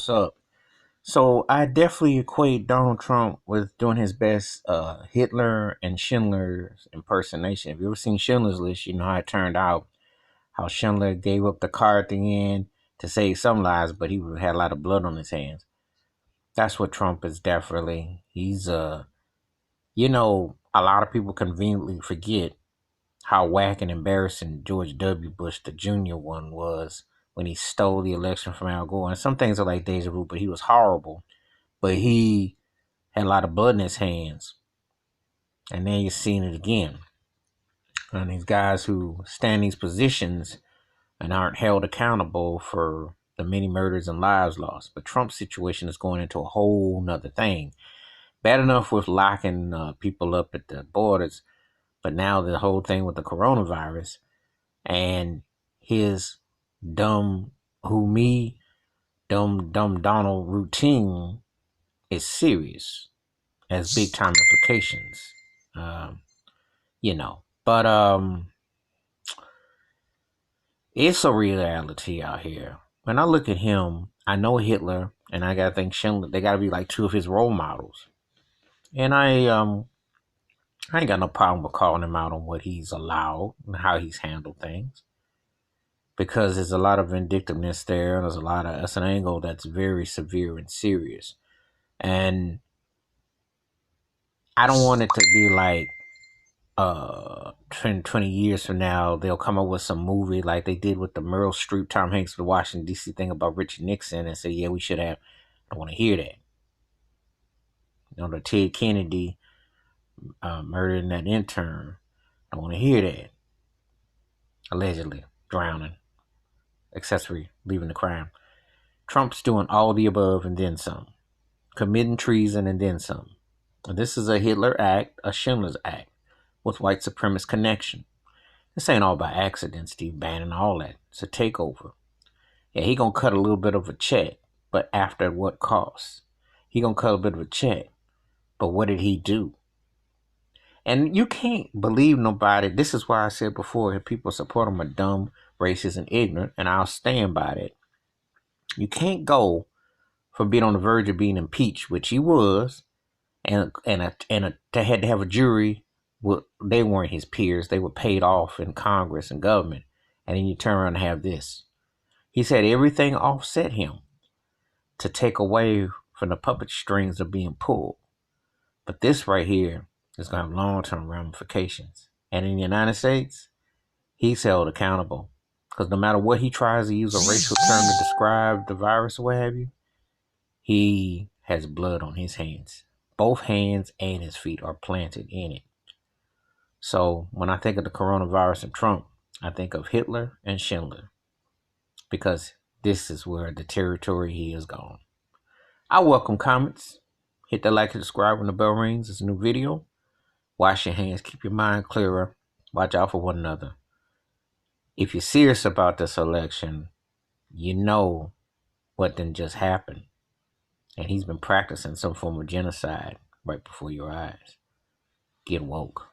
what's up? So I definitely equate Donald Trump with doing his best Hitler and Schindler's impersonation. If you ever seen Schindler's List, you know how it turned out. How Schindler gave up the car at the end to save some lives, but he had a lot of blood on his hands. That's what Trump is definitely. A lot of people conveniently forget how whack and embarrassing George W. Bush, the junior one, was when he stole the election from Al Gore. And some things are like deja vu, but he was horrible. But he had a lot of blood in his hands. And then you're seeing it again. And these guys who stand these positions and aren't held accountable for the many murders and lives lost. But Trump's situation is going into a whole nother thing. Bad enough with locking people up at the borders, but now the whole thing with the coronavirus and his dumb, who me, dumb Donald routine is serious, has big time implications. Um, but it's a reality out here. When I look at him, I know Hitler, and I gotta think Schindler. They gotta be like two of his role models, and I ain't got no problem with calling him out on what he's allowed and how he's handled things, because there's a lot of vindictiveness there, and that's an angle that's very severe and serious, and I don't want it to be like 20 years from now, they'll come up with some movie like they did with the Meryl Streep, Tom Hanks, the Washington, D.C. thing about Richard Nixon and say, yeah, we should have. I don't want to hear that. The Ted Kennedy murdering that intern. I don't want to hear that. Allegedly drowning, accessory, leaving the crime. Trump's doing all the above and then some, committing treason and then some. This is a Hitler act, a Schindler's act, with white supremacist connection. This ain't all by accident, Steve Bannon, all that. It's a takeover. Yeah, he gonna cut a little bit of a check, but after what cost? He gonna cut a bit of a check, but what did he do? And you can't believe nobody. This is why I said before, if people support him are dumb, racist, and ignorant, and I'll stand by that. You can't go from being on the verge of being impeached, which he was, they had to have a jury. Well, they weren't his peers; they were paid off in Congress and government, and then you turn around and have this. He said everything offset him to take away from the puppet strings of being pulled. But this right here is going to have long-term ramifications. And in the United States, he's held accountable. Because no matter what he tries to use a racial term to describe the virus or what have you, he has blood on his hands. Both hands and his feet are planted in it. So when I think of the coronavirus and Trump, I think of Hitler and Schindler. Because this is where the territory he has gone. I welcome comments. Hit the like and subscribe when the bell rings. It's a new video. Wash your hands. Keep your mind clearer. Watch out for one another. If you're serious about this election, you know what didn't just happen. And he's been practicing some form of genocide right before your eyes. Get woke.